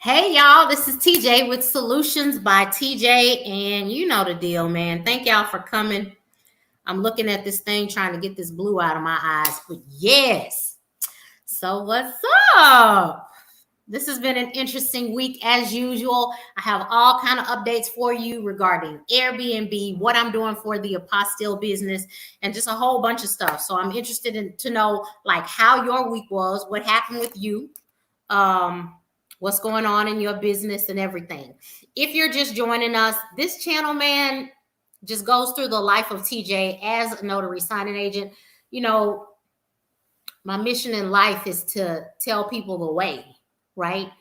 Hey y'all, this is TJ with Solutions by TJ, and you know the deal, man. Thank y'all for coming. I'm looking at this thing trying to get this blue out of my eyes, but yes. So what's up? This has been an interesting week as usual. I have all kind of updates for you regarding Airbnb, what I'm doing for the apostille business, and just a whole bunch of stuff. So I'm interested to know like how your week was, what happened with you. What's going on in your business and everything. If you're just joining us, this channel, man, just goes through the life of TJ as a notary signing agent. You know, my mission in life is to tell people the way, right?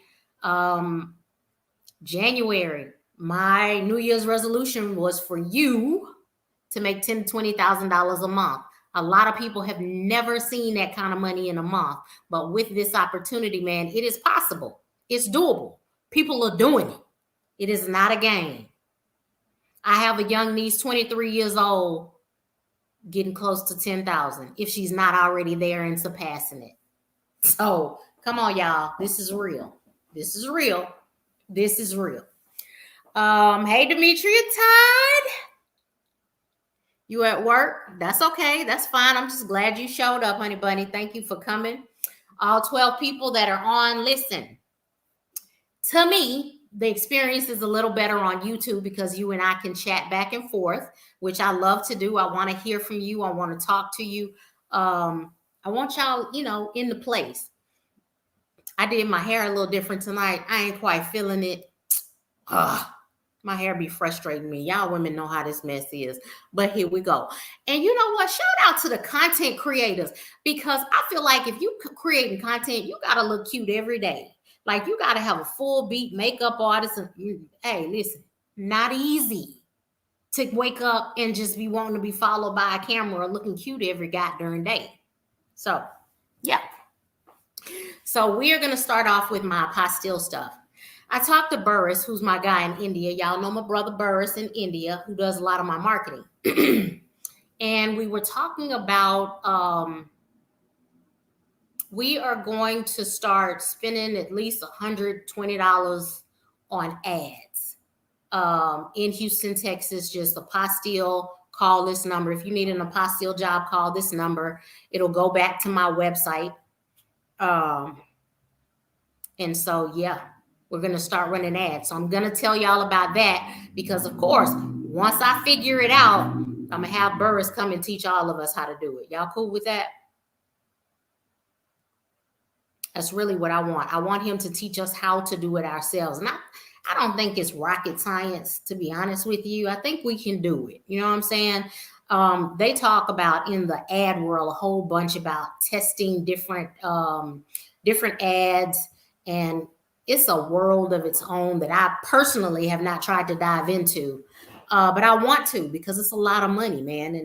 January, my New Year's resolution was for you to make $10,000 to $20,000 a month. A lot of people have never seen that kind of money in a month, but with this opportunity, man, it is possible. It's doable. People are doing it. It is not a game. I have a young niece, 23 years old, getting close to 10,000 if she's not already there and surpassing it. So come on, y'all. This is real. This is real. This is real. Hey, Demetria Todd. You at work? That's okay. That's fine. I'm just glad you showed up, honey bunny. Thank you for coming. All 12 people that are on, listen. To me, the experience is a little better on YouTube because you and I can chat back and forth, which I love to do. I want to hear from you. I want to talk to you. I want y'all, in the place. I did my hair a little different tonight. I ain't quite feeling it. My hair be frustrating me. Y'all women know how this mess is. But here we go. And you know what? Shout out to the content creators because I feel like if you creating content, you got to look cute every day. Like you got to have a full beat makeup artist. And hey, listen, not easy to wake up and just be wanting to be followed by a camera looking cute every goddamn day. So, yeah. So we are going to start off with my apostille stuff. I talked to Burris, who's my guy in India. Y'all know my brother Burris in India, who does a lot of my marketing. And we were talking about we are going to start spending at least $120 on ads in Houston, Texas. Just apostille, call this number. If you need an apostille job, call this number. It'll go back to my website. And so, yeah, we're going to start running ads. So I'm going to tell y'all about that because, of course, once I figure it out, I'm going to have Burris come and teach all of us how to do it. Y'all cool with that? That's really what I want. I want him to teach us how to do it ourselves. And I don't think it's rocket science, to be honest with you. I think we can do it. You know what I'm saying? They talk about in the ad world a whole bunch about testing different ads, and it's a world of its own that I personally have not tried to dive into, but I want to because it's a lot of money, man.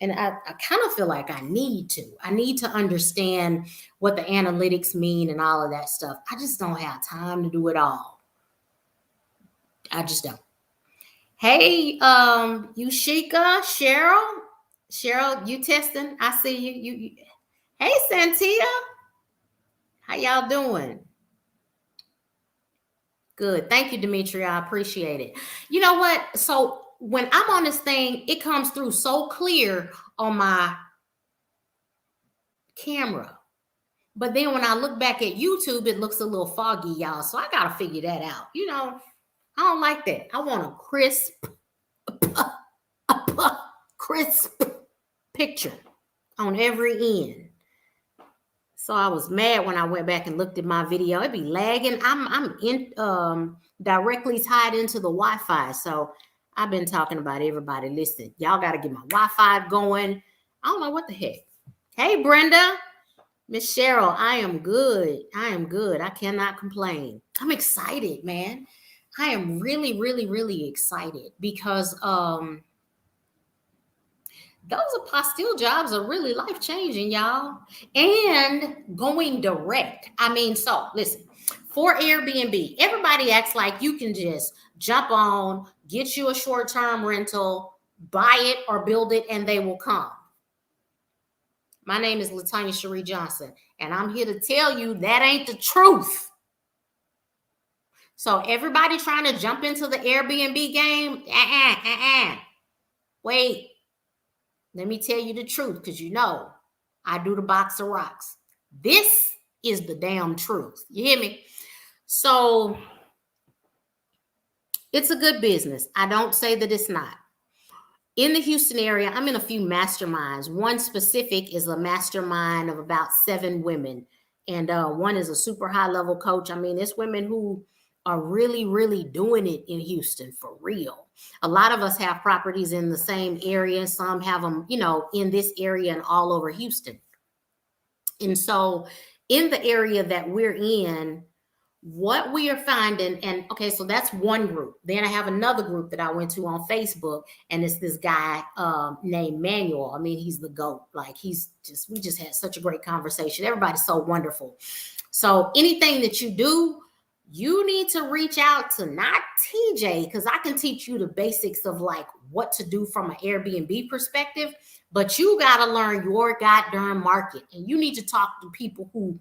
And I kind of feel like I need to understand what the analytics mean and all of that stuff. I just don't have time to do it all. I just don't. Hey, Yushika, Cheryl, you testing? I see you. Hey, Santia, how y'all doing? Good. Thank you, Demetria. I appreciate it. You know what? So when I'm on this thing, it comes through so clear on my camera. But then when I look back at YouTube, it looks a little foggy, y'all. So I got to figure that out. I don't like that. I want a crisp picture on every end. So I was mad when I went back and looked at my video. It'd be lagging. I'm in directly tied into the Wi-Fi. So I've been talking about everybody. Listen, y'all got to get my Wi-Fi going. I don't know what the heck. Hey, Brenda. Miss Cheryl, I am good. I cannot complain. I'm excited, man. I am really, really, really excited because those apostille jobs are really life-changing, y'all. And going direct. So listen, for Airbnb, everybody acts like you can just jump on, get you a short-term rental, buy it or build it, and they will come. My name is Latanya Cherie Johnson, and I'm here to tell you that ain't the truth. So everybody trying to jump into the Airbnb game, wait, let me tell you the truth, because you know I do the box of rocks. This is the damn truth. You hear me? So it's a good business. I don't say that it's not. In the Houston area, I'm in a few masterminds. One specific is a mastermind of about 7 women. And one is a super high level coach. I mean, it's women who are really, really doing it in Houston for real. A lot of us have properties in the same area. Some have them, you know, in this area and all over Houston. And so in the area that we're in, what we are finding, and okay, so that's one group. Then I have another group that I went to on Facebook, and it's this guy named Manuel. I mean, he's the GOAT. Like, we just had such a great conversation. Everybody's so wonderful. So anything that you do, you need to reach out to not TJ, because I can teach you the basics of like what to do from an Airbnb perspective, but you got to learn your goddamn market, and you need to talk to people who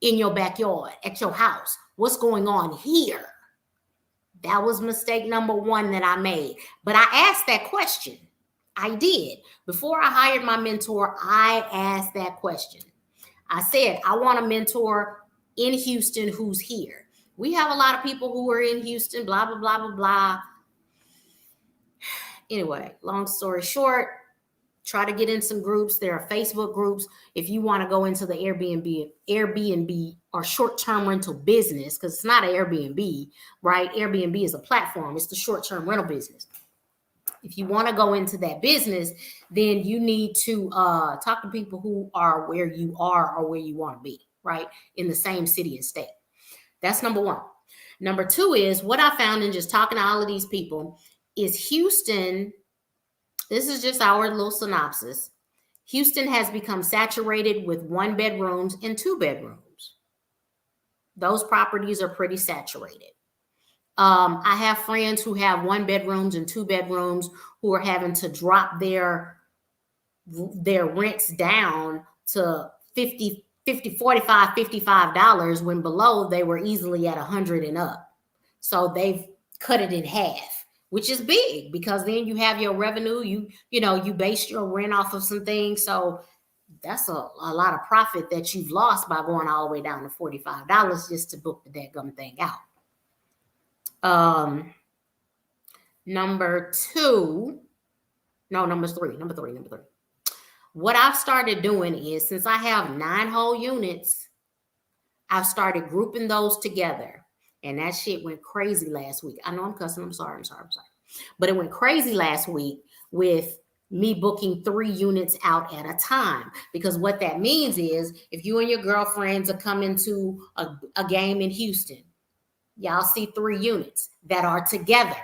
in your backyard, at your house. What's going on here? That was mistake number 1 that I made. But I asked that question. I did. Before I hired my mentor, I asked that question. I said, I want a mentor in Houston who's here. We have a lot of people who are in Houston, blah, blah, blah, blah, blah. Anyway, long story short, try to get in some groups. There are Facebook groups. If you want to go into the Airbnb or short-term rental business, because it's not an Airbnb, right? Airbnb is a platform. It's the short-term rental business. If you want to go into that business, then you need to talk to people who are where you are or where you want to be, right? In the same city and state. That's number 1. Number 2 is what I found in just talking to all of these people is Houston. This is just our little synopsis. Houston has become saturated with 1 bedrooms and 2 bedrooms. Those properties are pretty saturated. I have friends who have 1 bedrooms and 2 bedrooms who are having to drop their rents down to $45, $55 when below they were easily at $100 and up. So they've cut it in half, which is big, because then you have your revenue. You base your rent off of some things. So that's a lot of profit that you've lost by going all the way down to $45 just to book the dadgum thing out. Number three. What I've started doing is, since I have 9 whole units, I've started grouping those together. And that shit went crazy last week. I know I'm cussing. I'm sorry. But it went crazy last week with me booking 3 units out at a time. Because what that means is, if you and your girlfriends are coming to a game in Houston, y'all see 3 units that are together.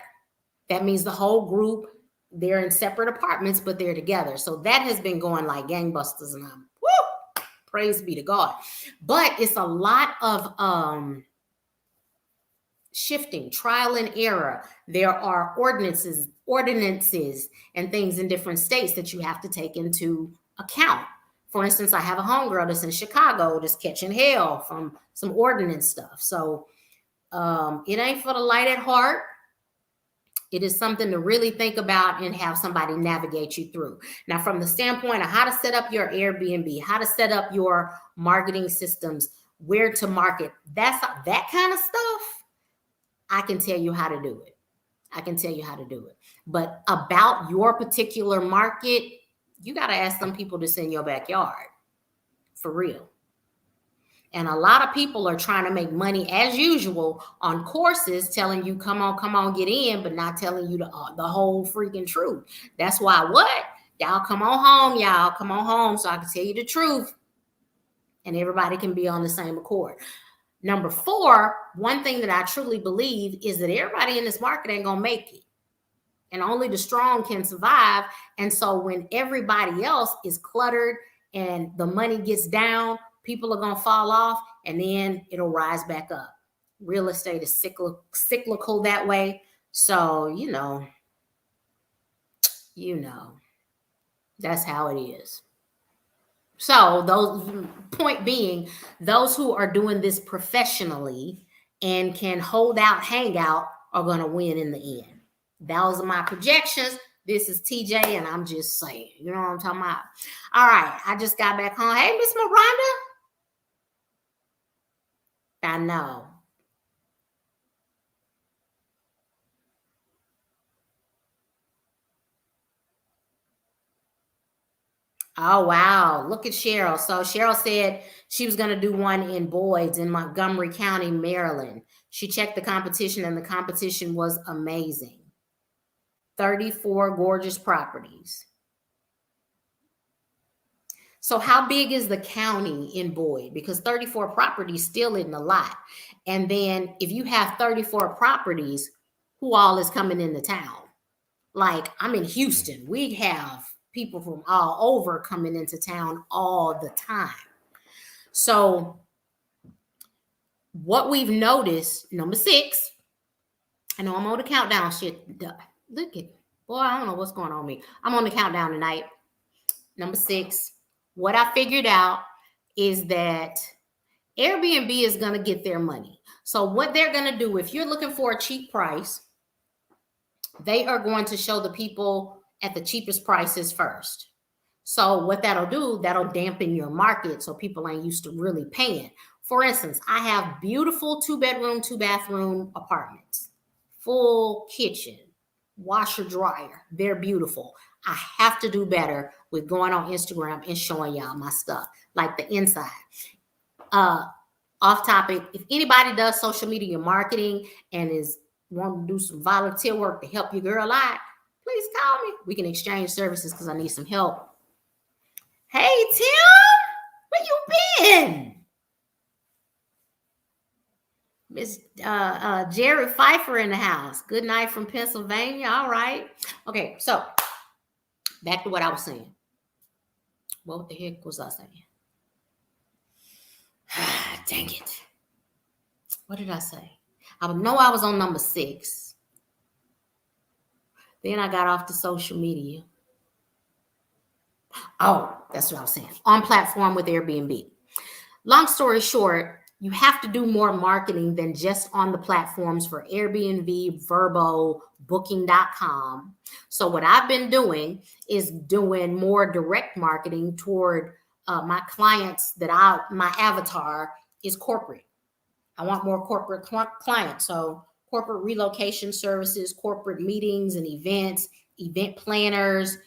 That means the whole group, they're in separate apartments, but they're together. So that has been going like gangbusters, and I'm, woo, praise be to God. But it's a lot of shifting, trial and error. There are ordinances and things in different states that you have to take into account. For instance, I have a homegirl that's in Chicago that's catching hell from some ordinance stuff. So it ain't for the light at heart. It is something to really think about and have somebody navigate you through. Now, from the standpoint of how to set up your Airbnb, how to set up your marketing systems, where to market, that kind of stuff, I can tell you how to do it. But about your particular market, you got to ask some people that's in your backyard. For real. And a lot of people are trying to make money as usual on courses telling you, come on, get in, but not telling you the whole freaking truth. That's why y'all come on home so I can tell you the truth. And everybody can be on the same accord. Number 4, one thing that I truly believe is that everybody in this market ain't going to make it. And only the strong can survive. And so when everybody else is cluttered and the money gets down, people are going to fall off, and then it'll rise back up. Real estate is cyclical that way. So, you know, that's how it is. So point being, those who are doing this professionally and can hold out, hang out are going to win in the end. Those are my projections. This is TJ, and I'm just saying, you know what I'm talking about? All right, I just got back home. Hey, Miss Miranda. I know. Oh, wow. Look at Cheryl. So Cheryl said she was going to do one in Boyd's in Montgomery County, Maryland. She checked the competition, and the competition was amazing. 34 gorgeous properties. So how big is the county in Boyd? Because 34 properties still isn't a lot. And then if you have 34 properties, who all is coming into town? Like, I'm in Houston. We have people from all over coming into town all the time. So what we've noticed, number 6, I know I'm on the countdown shit. Look at, boy, I don't know what's going on with me. I'm on the countdown tonight. Number 6, what I figured out is that Airbnb is going to get their money. So what they're going to do, if you're looking for a cheap price, they are going to show the people at the cheapest prices first. So what that'll do, that'll dampen your market so people ain't used to really paying. For instance, I have beautiful 2-bedroom, 2-bathroom apartments, full kitchen, washer, dryer. They're beautiful. I have to do better with going on Instagram and showing y'all my stuff, like the inside. Off topic, if anybody does social media marketing and is wanting to do some volunteer work to help your girl out, please call me. We can exchange services because I need some help. Hey, Tim, where you been? Miss Jerry Pfeiffer in the house. Good night from Pennsylvania. All right. Okay, so back to what I was saying. What the heck was I saying? Dang it. What did I say? I know I was on number 6. Then I got off the social media. Oh, that's what I was saying. On platform with Airbnb. Long story short, you have to do more marketing than just on the platforms for Airbnb, Vrbo, Booking.com. So what I've been doing is doing more direct marketing toward my clients my avatar is corporate. I want more corporate clients. So corporate relocation services, corporate meetings and events, event planners,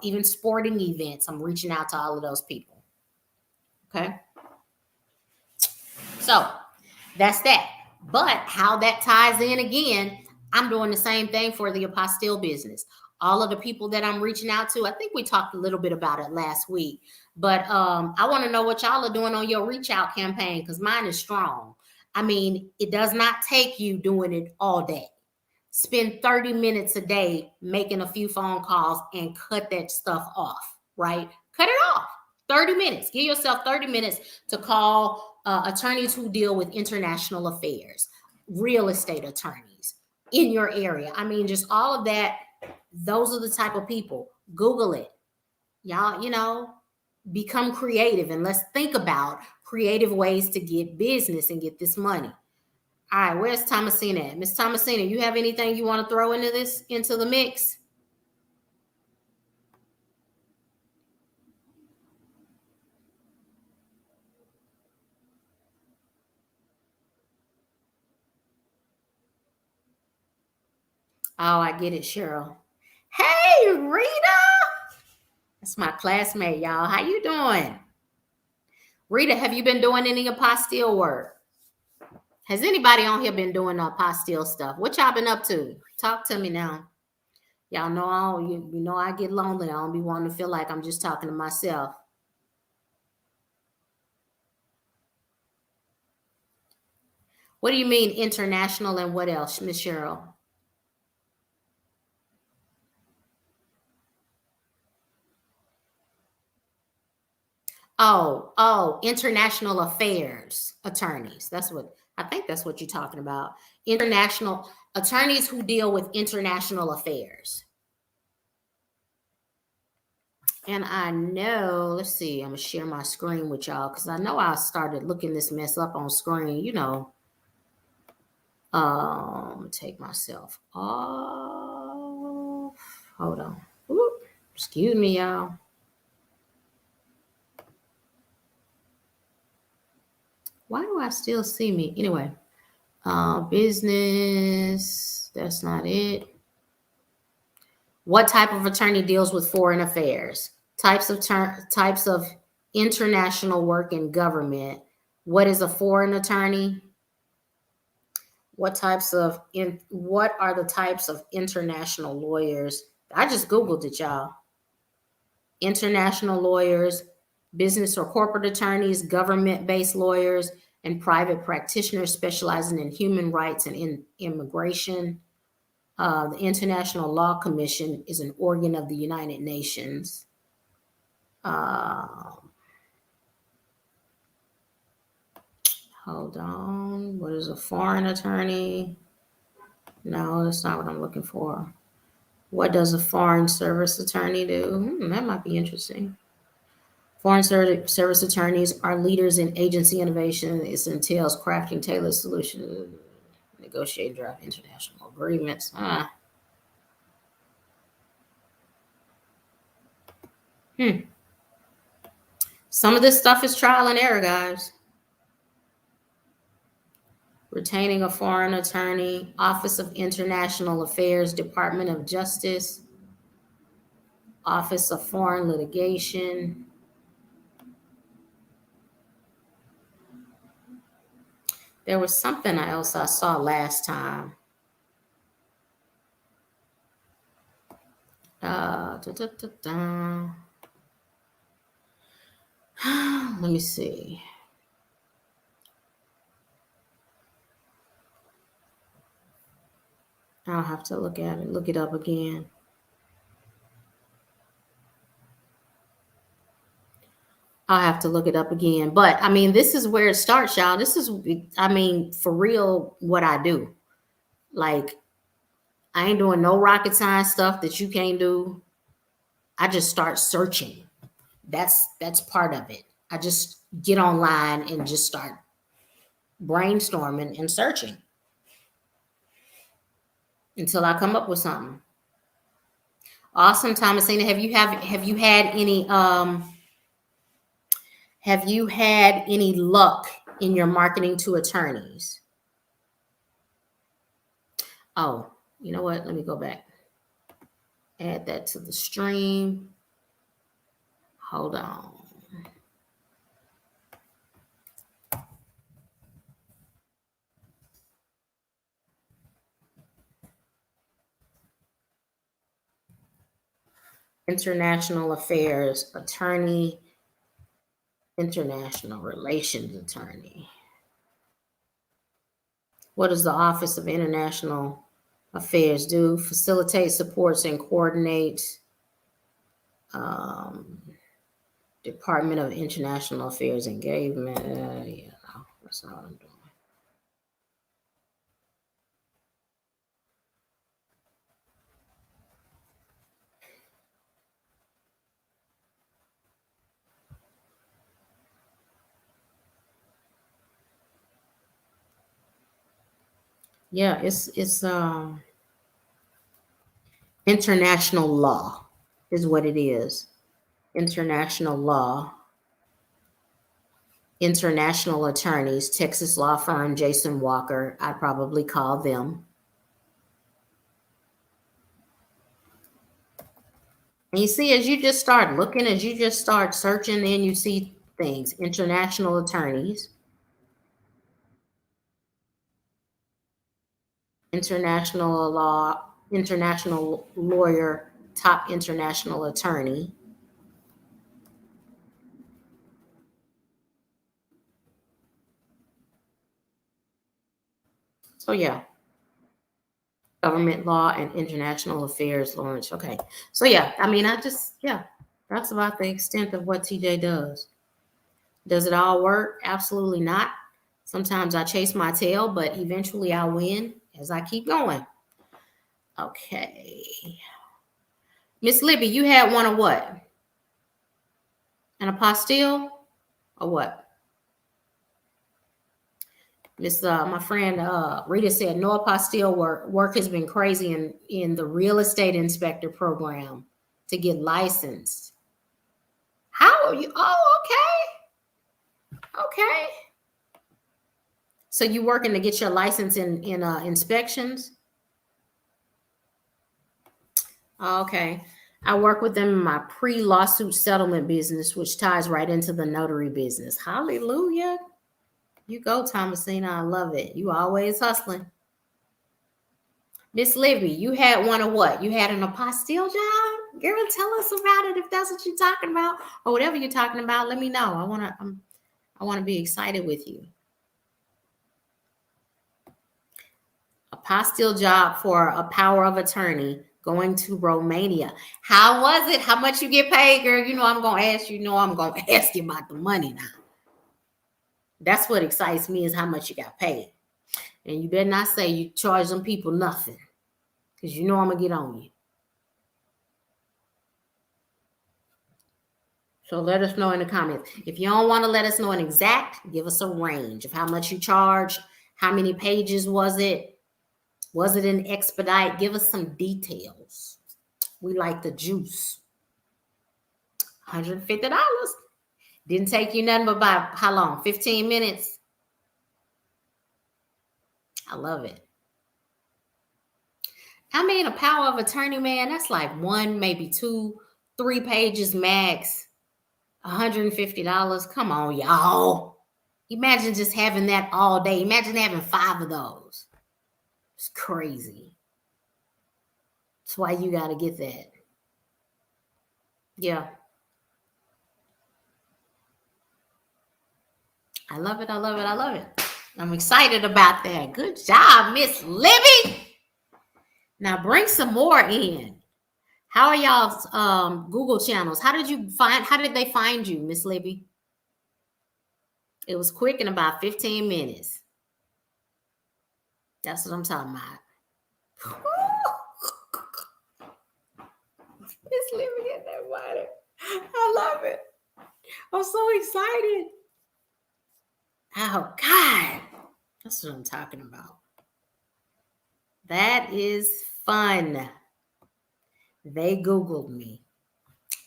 even sporting events. I'm reaching out to all of those people. Okay. So that's that. But how that ties in again, I'm doing the same thing for the apostille business. All of the people that I'm reaching out to, I think we talked a little bit about it last week, but I want to know what y'all are doing on your reach out campaign because mine is strong. I mean, it does not take you doing it all day. Spend 30 minutes a day making a few phone calls and cut that stuff off, right? Cut it off. 30 minutes. Give yourself 30 minutes to call attorneys who deal with international affairs, real estate attorneys in your area. I mean, just all of that. Those are the type of people. Google it. Y'all, become creative and let's think about creative ways to get business and get this money. All right, where's Thomasina at? Miss Thomasina, you have anything you want to throw into the mix? Oh, I get it, Cheryl. Hey, Rita. That's my classmate, y'all. How you doing? Rita, have you been doing any apostille work? Has anybody on here been doing apostille stuff? What y'all been up to? Talk to me now. Y'all know you know I get lonely. I don't be wanting to feel like I'm just talking to myself. What do you mean international and what else, Miss Cheryl? Oh, international affairs attorneys. I think that's what you're talking about. International attorneys who deal with international affairs. And I know, let's see, I'm gonna share my screen with y'all because I know I started looking this mess up on screen, Take myself off. Hold on. Ooh, excuse me, y'all. Why do I still see me? Anyway, business. That's not it. What type of attorney deals with foreign affairs? Types of international work in government. What is a foreign attorney? What are the types of international lawyers? I just Googled it, y'all. International lawyers, business or corporate attorneys, government-based lawyers, and private practitioners specializing in human rights and in immigration. The International Law Commission is an organ of the United Nations. Hold on. What is a foreign attorney? No, that's not what I'm looking for. What does a foreign service attorney do? That might be interesting. Foreign service attorneys are leaders in agency innovation. It entails crafting tailored solutions, negotiate draft international agreements. Some of this stuff is trial and error, guys. Retaining a foreign attorney, Office of International Affairs, Department of Justice, Office of Foreign Litigation. There was something else I saw last time. Let me see. I'll have to look at it, look it up again. I'll have to look it up again. But I mean, this is where it starts, y'all. This is, I mean, for real, what I do. Like, I ain't doing no rocket science stuff that you can't do. I just start searching. That's part of it. I just get online and just start brainstorming and searching until I come up with something. Awesome, Thomasina. Have you had any luck in your marketing to attorneys? Oh, you know what? Let me go back. Add that to the stream. Hold on. International affairs attorney, international relations attorney. What does the Office of International Affairs do? Facilitate, supports, and coordinates Department of International Affairs engagement. Yeah, no, that's not what I'm doing. Yeah, it's international law is what it is. International law. International attorneys, Texas law firm Jason Walker. I'd probably call them. And you see, as you just start looking, as you just start searching, then you see things. International attorneys, international law, international lawyer, top international attorney. So yeah, government law and international affairs, Lawrence. Okay. So yeah, I mean, that's about the extent of what TJ does. Does it all work? Absolutely not. Sometimes I chase my tail, but eventually I win as I keep going. Okay. Miss Libby, you had one of what? An apostille or what? My friend Rita said no apostille work has been crazy in the real estate inspector program to get licensed. How are you? Oh, okay. So you working to get your license in inspections? Okay. I work with them in my pre-lawsuit settlement business, which ties right into the notary business. Hallelujah. You go, Thomasina. I love it. You always hustling. Miss Libby, you had one of what? You had an apostille job? Girl, tell us about it if that's what you're talking about. Or whatever you're talking about, let me know. I want to be excited with you. Apostille job for a power of attorney going to Romania. How was it? How much you get paid, girl? You know I'm gonna ask you. I'm gonna ask you about the money now. That's what excites me is how much you got paid. And you better not say you charge them people nothing, because you know I'm gonna get on you. So let us know in the comments. If you don't want to let us know an exact, give us a range of how much you charge. How many pages was it? Was it an expedite? Give us some details. We like the juice. $150. Didn't take you nothing but about how long? 15 minutes? I love it. I mean, a power of attorney, man, that's like 1, maybe 2, 3 pages max. $150. Come on, y'all. Imagine just having that all day. Imagine having 5 of those. It's crazy. That's why you got to get that. Yeah. I love it. I love it. I love it. I'm excited about that. Good job, Miss Libby. Now bring some more in. How are y'all's Google channels? How did they find you, Miss Libby? It was quick in about 15 minutes. That's what I'm talking about. Miss Libby get that water. I love it. I'm so excited. Oh, God. That's what I'm talking about. That is fun. They Googled me.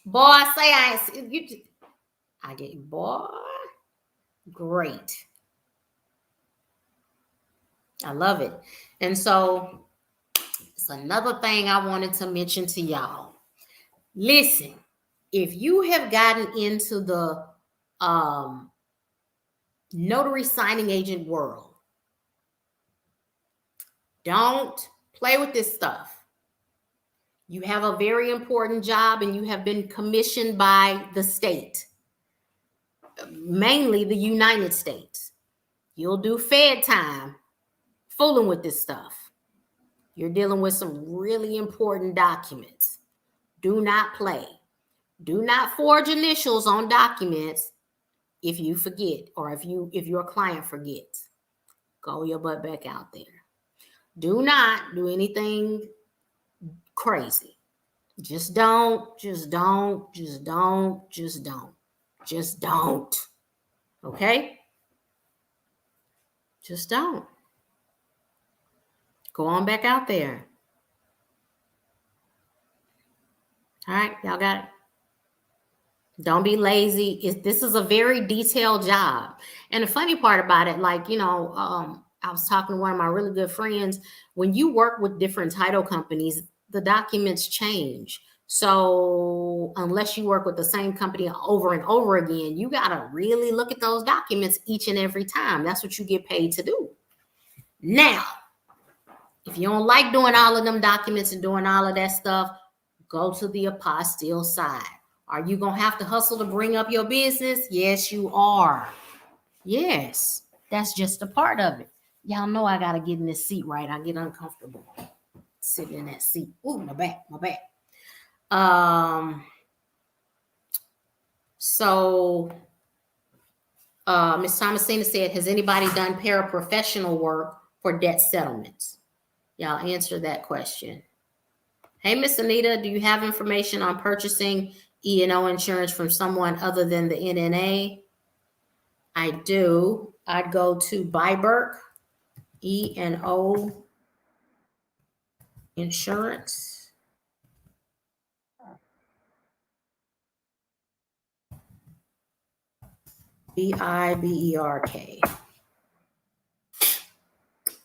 Boy, say I get you, boy. Great. I love it. And so it's another thing I wanted to mention to y'all. Listen, if you have gotten into the notary signing agent world, don't play with this stuff. You have a very important job and you have been commissioned by the state, mainly the United States. You'll do Fed time fooling with this stuff. You're dealing with some really important documents. Do not play. Do not forge initials on documents if you forget or if your client forgets. Go your butt back out there. Do not do anything crazy. Just don't. Okay? Just don't. Go on back out there. All right, y'all got it. Don't be lazy. This is a very detailed job. And the funny part about it, I was talking to one of my really good friends. When you work with different title companies, the documents change. So unless you work with the same company over and over again, you got to really look at those documents each and every time. That's what you get paid to do. Now, if you don't like doing all of them documents and doing all of that stuff, go to the apostille side. Are you going to have to hustle to bring up your business? Yes, you are. Yes, that's just a part of it. Y'all know I got to get in this seat right. I get uncomfortable sitting in that seat. Ooh, my back. So Ms. Thomasina said, has anybody done paraprofessional work for debt settlements? Y'all answer that question. Hey, Miss Anita, do you have information on purchasing E&O insurance from someone other than the NNA? I do. I'd go to Byberg, E&O Insurance. Biberk.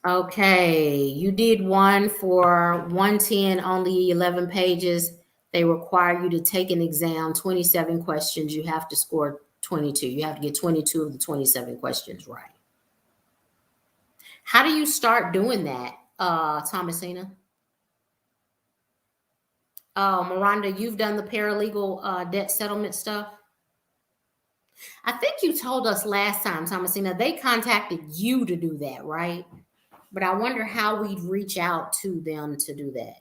Okay, you did one for 110, only 11 pages. They require you to take an exam, 27 questions. You have to score 22. You have to get 22 of the 27 questions right. How do you start doing that, Thomasina? Miranda, you've done the paralegal debt settlement stuff? I think you told us last time, Thomasina, they contacted you to do that, right? But I wonder how we'd reach out to them to do that.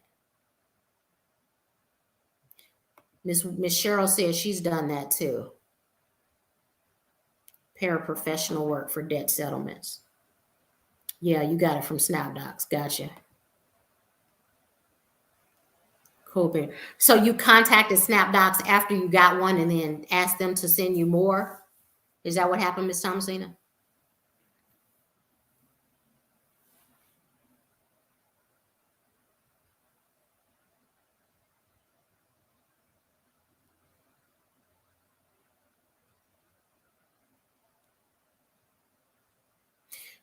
Miss Cheryl says she's done that too. Paraprofessional work for debt settlements. Yeah, you got it from SnapDocs. Gotcha. Cool. So you contacted SnapDocs after you got one and then asked them to send you more? Is that what happened, Ms. Thomasina?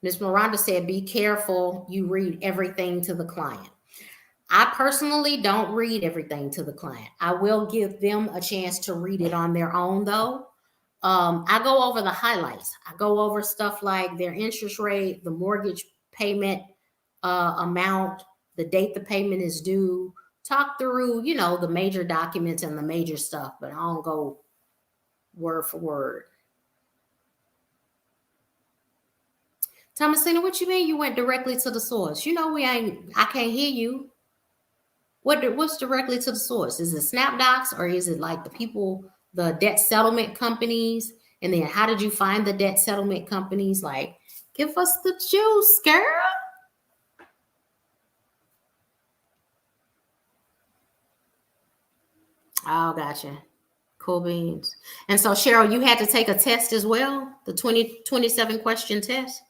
Ms. Miranda said, be careful you read everything to the client. I personally don't read everything to the client. I will give them a chance to read it on their own, though. I go over the highlights. I go over stuff like their interest rate, the mortgage payment amount, the date the payment is due, talk through, the major documents and the major stuff, but I don't go word for word. Thomasina, what you mean you went directly to the source? I can't hear you. What's directly to the source? Is it SnapDocs or is it like the debt settlement companies? And then how did you find the debt settlement companies? Like, give us the juice, girl. Oh, gotcha. Cool beans. And so, Cheryl, you had to take a test as well, the 27 question test.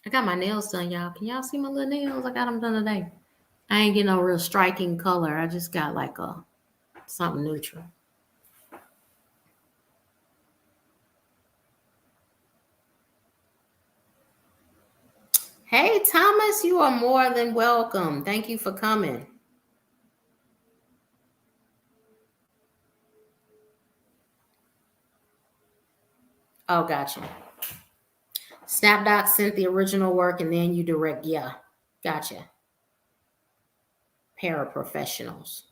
I got my nails done, y'all. Can y'all see my little nails? I got them done today. I ain't getting no real striking color. I just got like something neutral. Hey, Thomas, you are more than welcome. Thank you for coming. Oh, gotcha. SnapDocs sent the original work and then you direct. Yeah, gotcha. Paraprofessionals.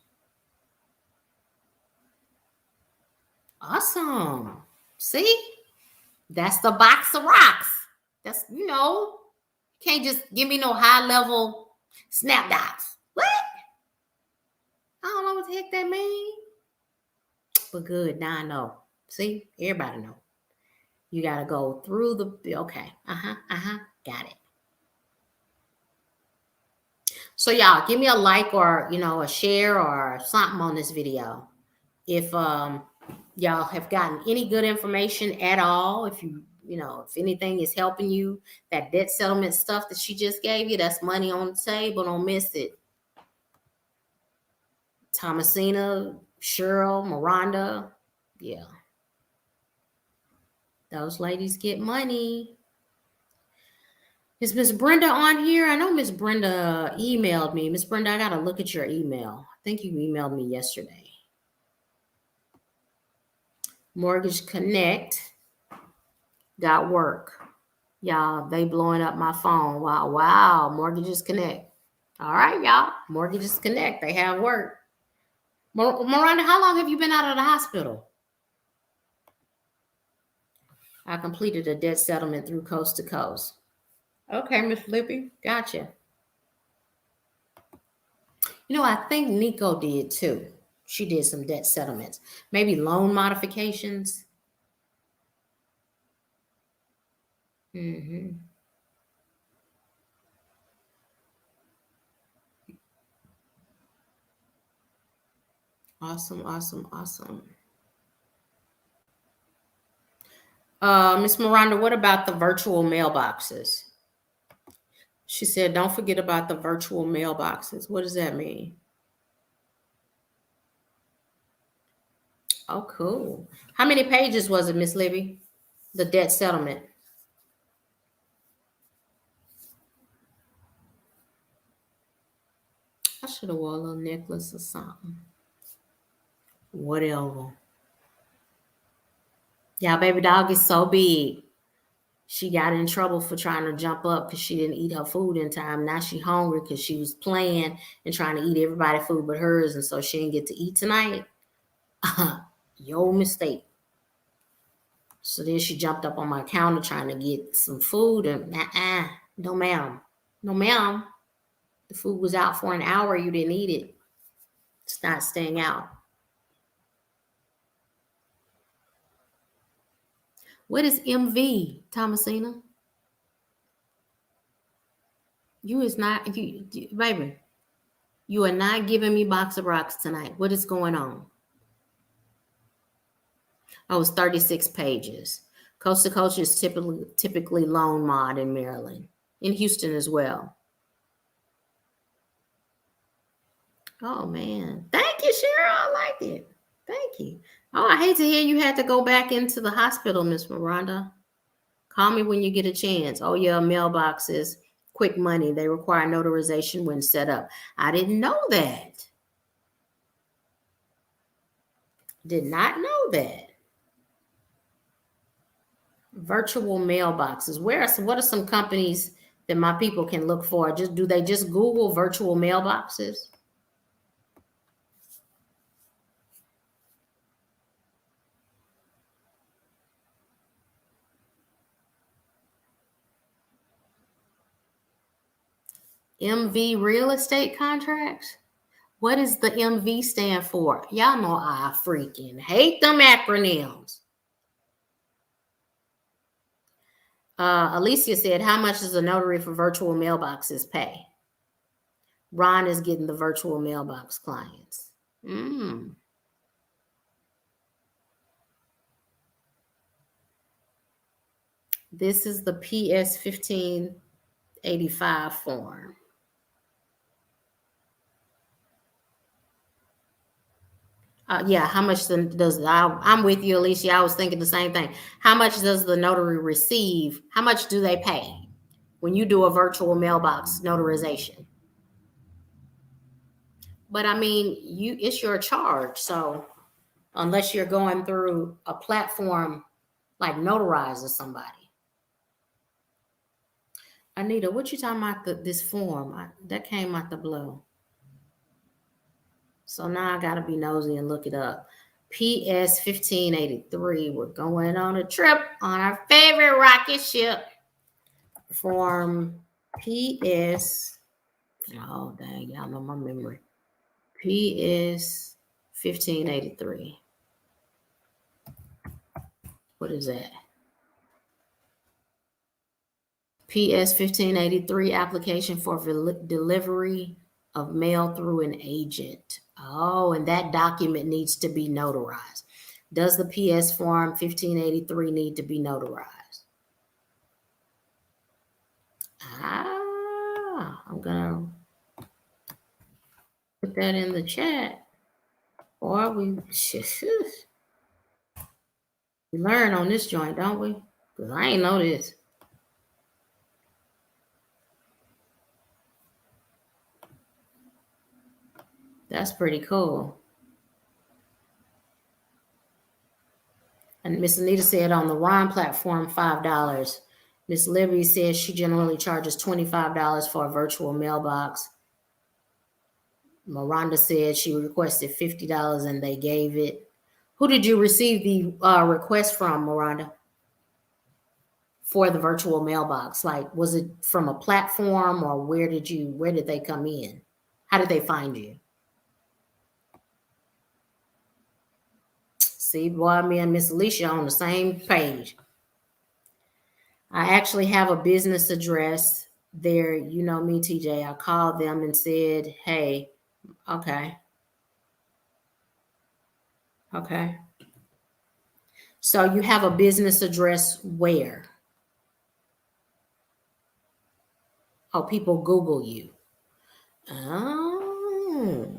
Awesome. See, that's the box of rocks. That's, can't just give me no high level SnapDocs. What? I don't know what the heck that means. But good, now I know. See, everybody know. You got to go through okay. Got it. So y'all, give me a like or, a share or something on this video. If y'all have gotten any good information at all, if if anything is helping you, that debt settlement stuff that she just gave you, that's money on the table. Don't miss it. Thomasina, Cheryl, Miranda. Yeah. Those ladies get money. Is Miss Brenda on here? I know Miss Brenda emailed me. Miss Brenda, I got to look at your email. I think you emailed me yesterday. Mortgage Connect got work. Y'all, they blowing up my phone. Wow. Mortgages Connect. All right, y'all. Mortgages Connect. They have work. Miranda, how long have you been out of the hospital? I completed a debt settlement through Coast to Coast. Okay, Miss Flippy. Gotcha. I think Nico did too. She did some debt settlements. Maybe loan modifications. Mm-hmm. Awesome. Miss Miranda, what about the virtual mailboxes? She said, don't forget about the virtual mailboxes. What does that mean? Oh, cool. How many pages was it, Miss Libby? The debt settlement. I should have worn a little necklace or something. Whatever. Yeah, baby dog is so big. She got in trouble for trying to jump up because she didn't eat her food in time. Now she hungry because she was playing and trying to eat everybody's food but hers, and so she didn't get to eat tonight. Your mistake. So then she jumped up on my counter trying to get some food, and no ma'am, no ma'am. The food was out for an hour. You didn't eat it. It's not staying out. What is MV, Thomasina? You is not baby. You are not giving me box of rocks tonight. What is going on? Oh, it's 36 pages. Coast to Coast is typically loan mod in Maryland, in Houston as well. Oh man, thank you, Cheryl. I like it. Thank you. Oh, I hate to hear you had to go back into the hospital, Miss Miranda. Call me when you get a chance. Oh yeah, mailboxes, quick money. They require notarization when set up. I didn't know that. Did not know that. Virtual mailboxes. What are some companies that my people can look for? Do they just Google virtual mailboxes? MV real estate contracts? What does the MV stand for? Y'all know I freaking hate them acronyms. Alicia said, how much does a notary for virtual mailboxes pay? Ron is getting the virtual mailbox clients. This is the PS 1585 form. Yeah, how much I'm with you, Alicia. I was thinking the same thing. How much does the notary receive? How much do they pay when you do a virtual mailbox notarization? But I mean, it's your charge. So unless you're going through a platform like Notarize or somebody. Anita, what you talking about this form? That came out the blue. So now I gotta be nosy and look it up. PS 1583. We're going on a trip on our favorite rocket ship. Form PS. Oh dang, y'all know my memory. PS 1583. What is that? PS 1583 application for delivery of mail through an agent. Oh, and that document needs to be notarized. Does the PS form 1583 need to be notarized? I'm gonna put that in the chat. Or we learn on this joint, don't we? Because I ain't know this. That's pretty cool. And Miss Anita said on the Ron platform, $5. Miss Libby says she generally charges $25 for a virtual mailbox. Miranda said she requested $50 and they gave it. Who did you receive the request from, Miranda, for the virtual mailbox? Like, was it from a platform or where did they come in? How did they find you? See, boy, me and Miss Alicia on the same page. I actually have a business address there. You know me, TJ. I called them and said, hey, okay. So you have a business address where? Oh, people Google you. Oh.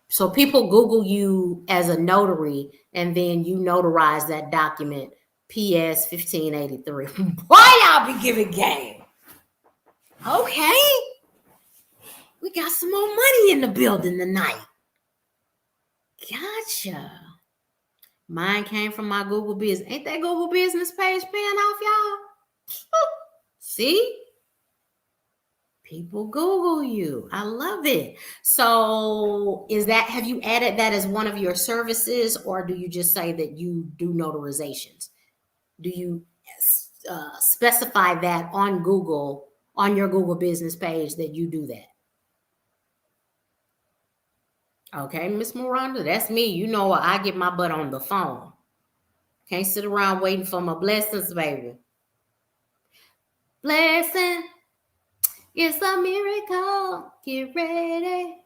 So people Google you as a notary, and then you notarize that document, PS 1583. Why y'all be giving game? Okay. We got some more money in the building tonight. Gotcha. Mine came from my Google business. Ain't that Google business page paying off, y'all? See? People Google you. I love it. So have you added that as one of your services, or do you just say that you do notarizations? Do you specify that on Google, on your Google business page, that you do that? Okay, Miss Miranda, that's me. You know what? I get my butt on the phone. Can't sit around waiting for my blessings, baby. Blessing, it's a miracle. Get ready.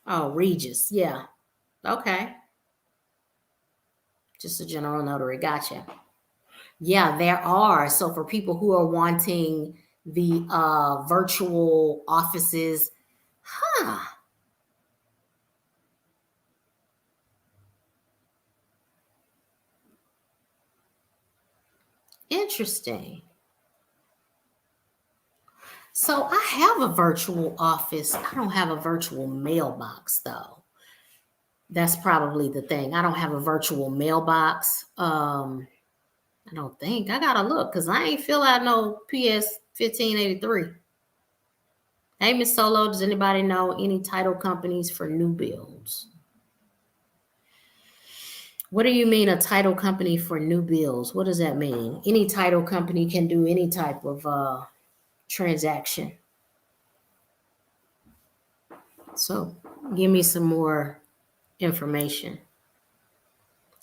Oh, Regis. Yeah. Okay. Just a general notary. Gotcha. Yeah, there are. So for people who are wanting the virtual offices, huh? Interesting. So I have a virtual office. I don't have a virtual mailbox though. That's probably the thing. I don't have a virtual mailbox. I don't think. I gotta look because I ain't fill out no PS 1583. Hey, Miss Solo, does anybody know any title companies for new builds? What do you mean a title company for new builds? What does that mean? Any title company can do any type of transaction. So give me some more information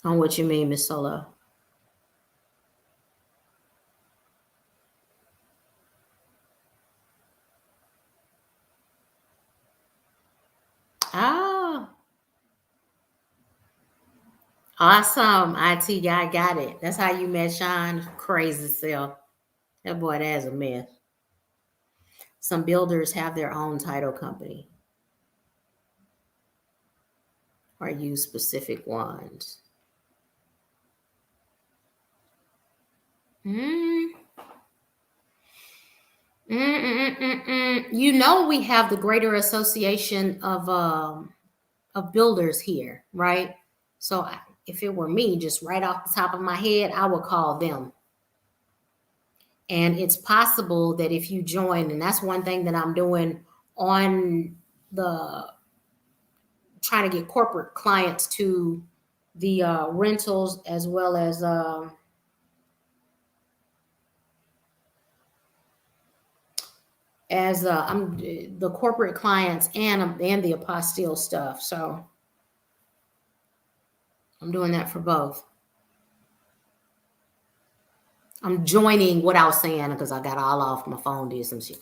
on what you mean, Miss Solo. Ah, awesome. IT guy got it. That's how you met Sean. Crazy self. That boy, that's a mess. Some builders have their own title company or use specific ones. Mm. You know, we have the Greater Association of Builders here, right? So if it were me, just right off the top of my head, I would call them. And it's possible that if you join, and that's one thing that I'm doing on the trying to get corporate clients to the rentals as well as I'm the corporate clients and the apostille stuff. So I'm doing that for both. I'm joining what I was saying because I got all off my phone, did some shit.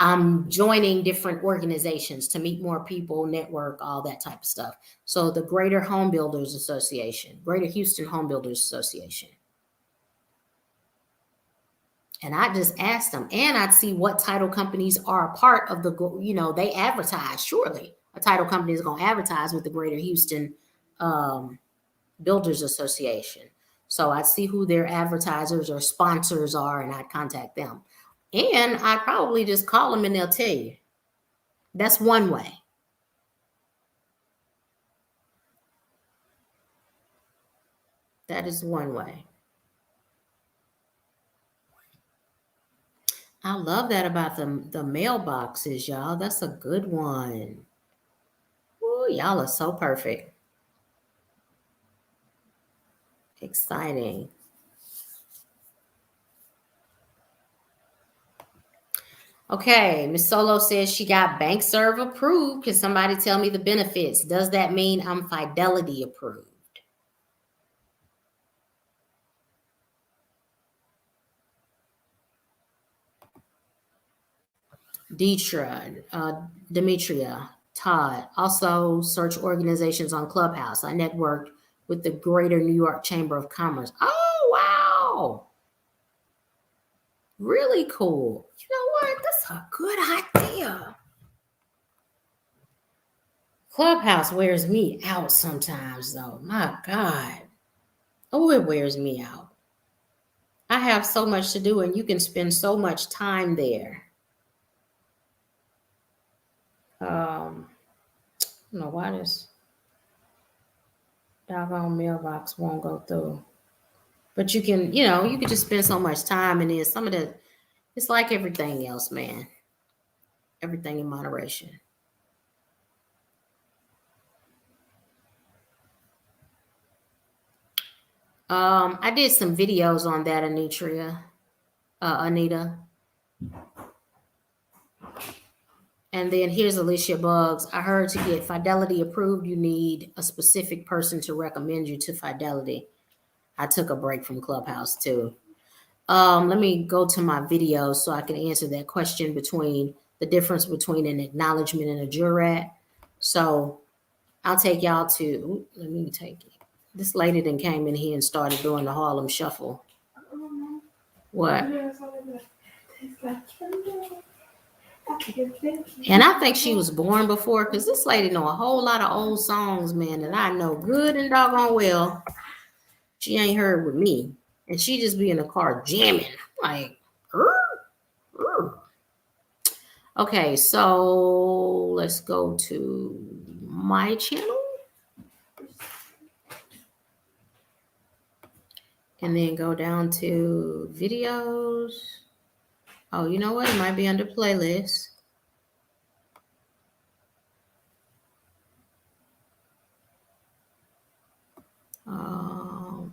I'm joining different organizations to meet more people, network, all that type of stuff. So the Greater Home Builders Association, Greater Houston Home Builders Association. And I just asked them, and I'd see what title companies are a part of they advertise. Surely a title company is going to advertise with the Greater Houston Builders Association. So I'd see who their advertisers or sponsors are, and I'd contact them. And I'd probably just call them and they'll tell you. That's one way. That is one way. I love that about the mailboxes, y'all. That's a good one. Ooh, y'all are so perfect. Exciting. Okay, Miss Solo says she got BankServe approved. Can somebody tell me the benefits? Does that mean I'm Fidelity approved? Demetria, Todd. Also search organizations on Clubhouse. I networked with the Greater New York Chamber of Commerce. Oh, wow. Really cool. You know what? That's a good idea. Clubhouse wears me out sometimes, though. My God. Oh, it wears me out. I have so much to do, and you can spend so much time there. I don't know why this doggone mailbox won't go through. But you can, you can just spend so much time in this. Some of the, it's like everything else, man. Everything in moderation. I did some videos on that, Anita. And then here's Alicia Bugs. I heard to get Fidelity approved, you need a specific person to recommend you to Fidelity. I took a break from Clubhouse too. Let me go to my video so I can answer that question between the difference between an acknowledgement and a jurat. So I'll take y'all to, let me take it. This lady then came in here and started doing the Harlem Shuffle. What? And I think she was born before, because this lady know a whole lot of old songs, man, that I know good and doggone well. She ain't heard with me. And she just be in the car jamming. Like, Okay, so let's go to my channel. And then go down to videos. Oh, you know what? It might be under playlist.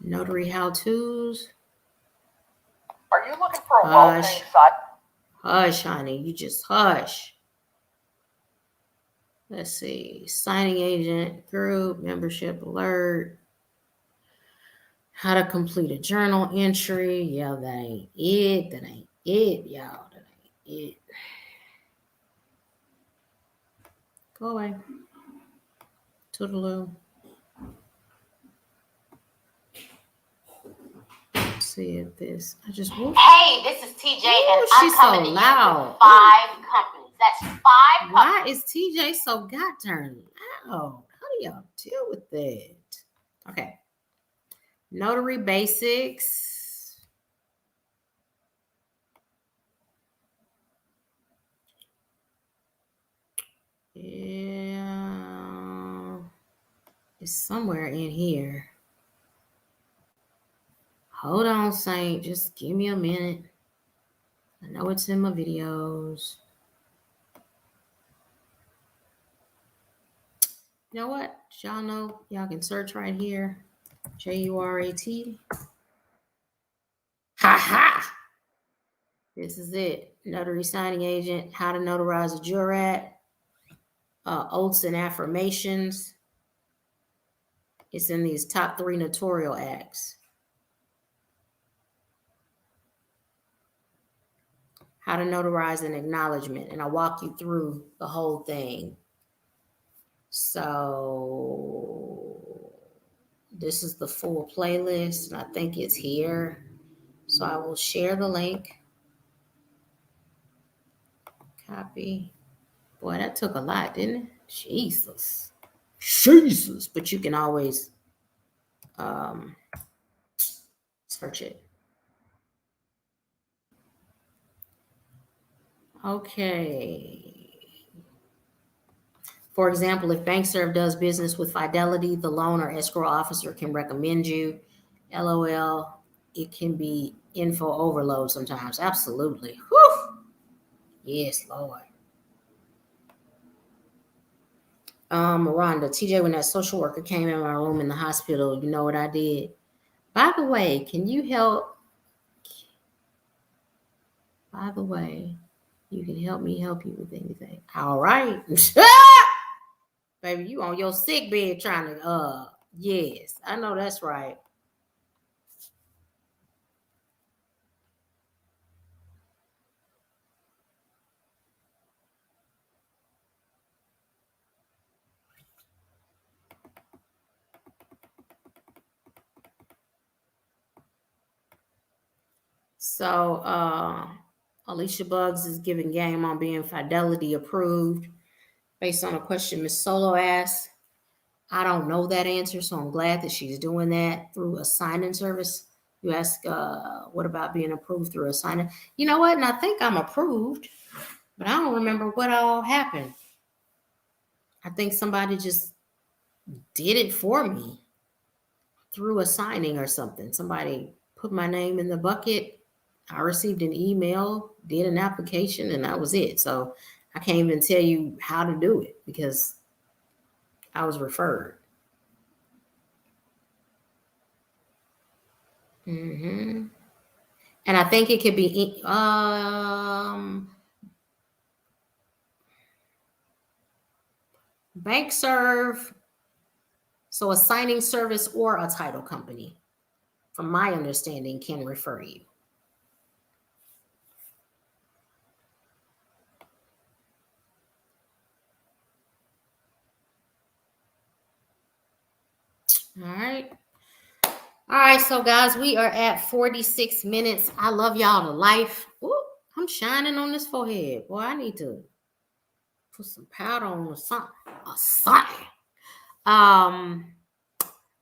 Notary how-tos. Are you looking for a well-paying site? Hush, honey. You just hush. Let's see. Signing agent, group, membership alert. How to complete a journal entry. Yeah, that ain't it. That ain't it, y'all. That ain't it. Go away. Toodaloo. Let's see if this. I just. Whooped. Hey, this is TJ, and I'm coming so loud. with 5 companies. That's 5 companies. Why is TJ so goddamn loud? How do y'all deal with that? Okay. Notary basics. Yeah. It's somewhere in here. Hold on, Saint. Just give me a minute. I know it's in my videos. You know what? Y'all know y'all can search right here. JURAT. Ha ha! This is it. Notary signing agent, how to notarize a jurat, oaths and affirmations. It's in these top 3 notarial acts. How to notarize an acknowledgement. And I'll walk you through the whole thing. So this is the full playlist, and I think it's here. So I will share the link. Copy. Boy, that took a lot, didn't it? Jesus. But you can always search it. Okay. For example, if BankServe does business with Fidelity, the loan or escrow officer can recommend you. LOL, it can be info overload sometimes. Absolutely. Whew. Yes, Lord. Miranda, TJ, when that social worker came in my room in the hospital, you know what I did? By the way, can you help? By the way, you can help me help you with anything. All right. Baby, you on your sick bed trying to, yes, I know that's right. So Alicia Bugs is giving game on being fidelity approved based on a question Miss Solo asked. I don't know that answer, so I'm glad that she's doing that through a sign-in service. You ask, what about being approved through a sign-in? You know what? And I think I'm approved, but I don't remember what all happened. I think somebody just did it for me through a signing or something. Somebody put my name in the bucket. I received an email, did an application, and that was it. So I can't even tell you how to do it because I was referred. And I think it could be bank serve, so a signing service or a title company, from my understanding, can refer you. All right. All right, so guys, we are at 46 minutes. I love y'all to life. Ooh, I'm shining on this forehead. Boy, I need to put some powder on or something. I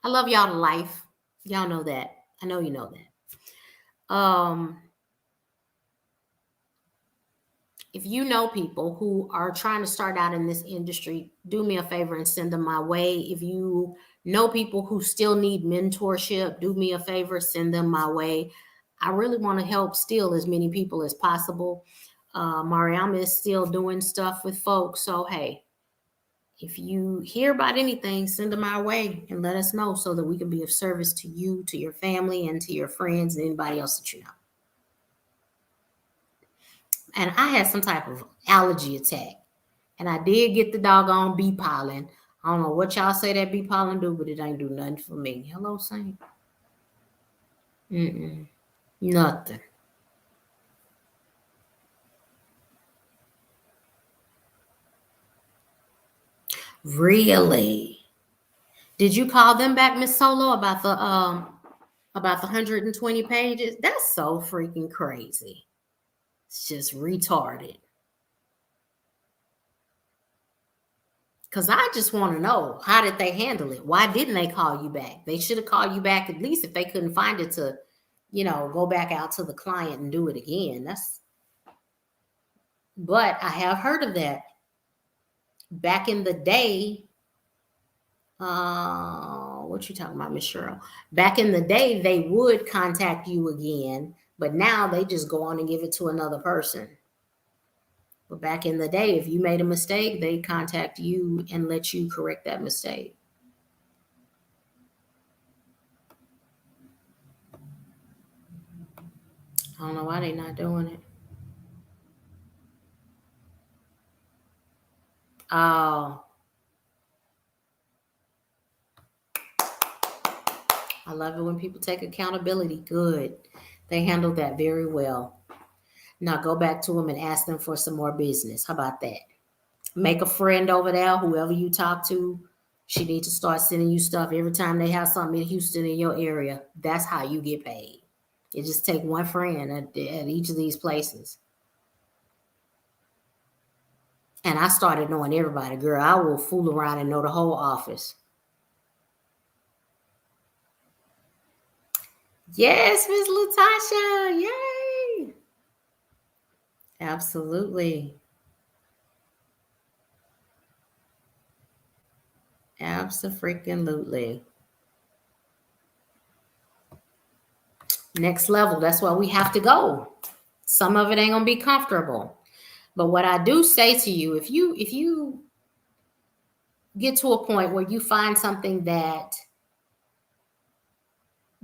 love y'all to life. Y'all know that. I know you know that. If you know people who are trying to start out in this industry, do me a favor and send them my way. If you know people who still need mentorship, do me a favor, send them my way. I really want to help still as many people as possible. Mariama is still doing stuff with folks. So, hey, if you hear about anything, send them our way and let us know so that we can be of service to you, to your family, and to your friends and anybody else that you know. And I had some type of allergy attack. And I did get the doggone bee pollen. I don't know what y'all say that bee pollen do, but it ain't do nothing for me. Hello, Saint. Nothing. Really? Did you call them back, Miss Solo, about the 120 pages? That's so freaking crazy. It's just retarded. Because I just want to know, how did they handle it? Why didn't they call you back? They should have called you back at least if they couldn't find it to, go back out to the client and do it again. But I have heard of that. Back in the day, what you talking about, Miss Cheryl? Back in the day, they would contact you again, but now they just go on and give it to another person. But back in the day, if you made a mistake, they contact you and let you correct that mistake. I don't know why they're not doing it. Oh. I love it when people take accountability. Good. They handled that very well. Now go back to them and ask them for some more business. How about that? Make a friend over there, whoever you talk to. She needs to start sending you stuff every time they have something in Houston in your area. That's how you get paid. You just take one friend at each of these places. And I started knowing everybody. Girl, I will fool around and know the whole office. Yes, Miss Latasha. Yay. Absolutely. Abso-freaking-lutely. Next level. That's why we have to go. Some of it ain't gonna be comfortable. But what I do say to you, if you get to a point where you find something that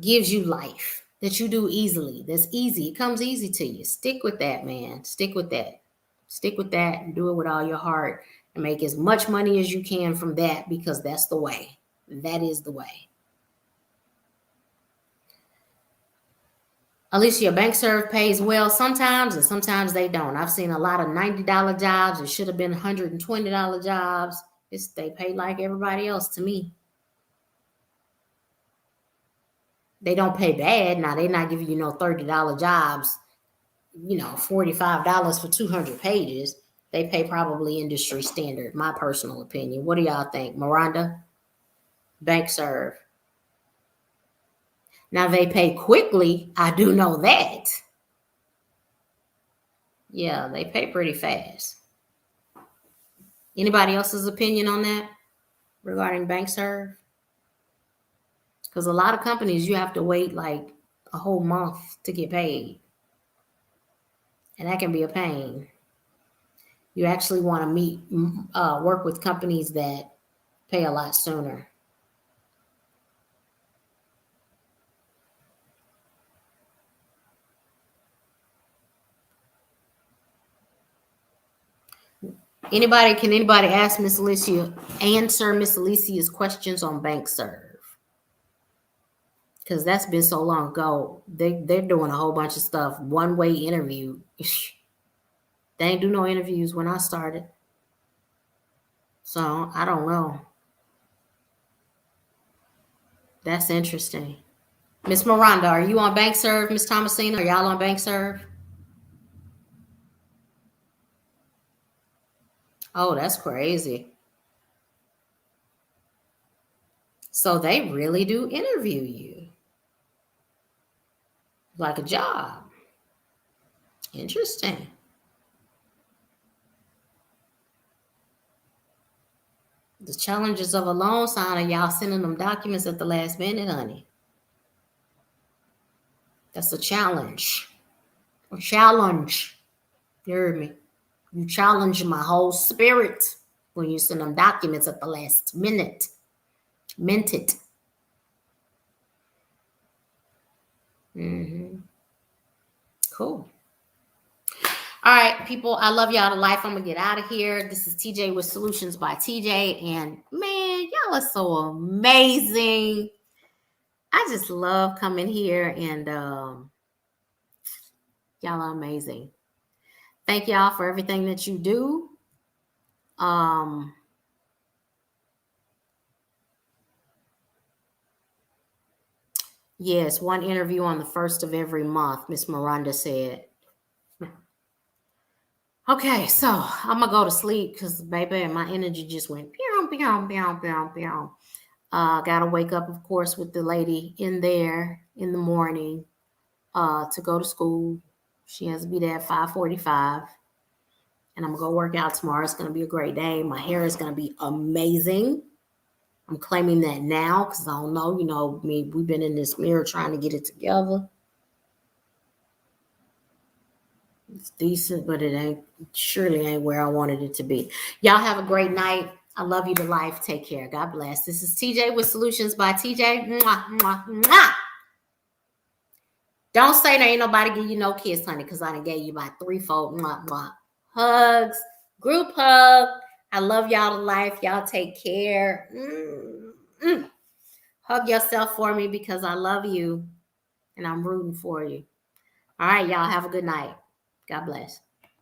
gives you life, that you do easily, that's easy, it comes easy to you, stick with that, man. Stick with that. Stick with that and do it with all your heart and make as much money as you can from that, because that's the way. That is the way. Alicia, bank serve pays well sometimes, and sometimes they don't. I've seen a lot of $90 jobs. It should have been $120 jobs. They pay like everybody else to me. They don't pay bad. Now, they're not giving you no $30 jobs, $45 for 200 pages. They pay probably industry standard, my personal opinion. What do y'all think? Miranda? Bank serve. Now, they pay quickly. I do know that. Yeah, they pay pretty fast. Anybody else's opinion on that regarding bank serve? Because a lot of companies, you have to wait like a whole month to get paid. And that can be a pain. You actually want to work with companies that pay a lot sooner. Can anybody ask Miss Alicia, answer Miss Alicia's questions on bank serve? Because that's been so long ago. They're doing a whole bunch of stuff. One-way interview. They ain't do no interviews when I started. So I don't know. That's interesting. Miss Miranda, are you on bank serve? Miss Thomasina, are y'all on bank serve? Oh, that's crazy. So they really do interview you. Like a job. Interesting. The challenges of a loan signer, y'all sending them documents at the last minute, honey. That's a challenge. A challenge. You heard me? You challenge my whole spirit when you send them documents at the last minute. Minted. Cool. All right, people, I love y'all to life. I'm going to get out of here. This is TJ with Solutions by TJ. And man, y'all are so amazing. I just love coming here and y'all are amazing. Thank y'all for everything that you do. Yes, one interview on the 1st of every month, Miss Miranda said. Okay, so I'm gonna go to sleep because baby, my energy just went pew, pew, pew, pew, pew. Gotta wake up, of course, with the lady in there in the morning to go to school. She has to be there at 5:45. And I'm gonna go work out tomorrow. It's gonna be a great day. My hair is gonna be amazing. I'm claiming that now because I don't know, we've been in this mirror trying to get it together. It's decent, but it surely ain't where I wanted it to be. Y'all have a great night. I love you to life. Take care. God bless. This is TJ with Solutions by TJ. Mwah, mwah, mwah. Don't say there ain't nobody give you no kiss, honey, because I done gave you about 3-4 mwah, mwah. Hugs. Group hug. I love y'all to life. Y'all take care. Hug yourself for me because I love you and I'm rooting for you. All right, y'all have a good night. God bless.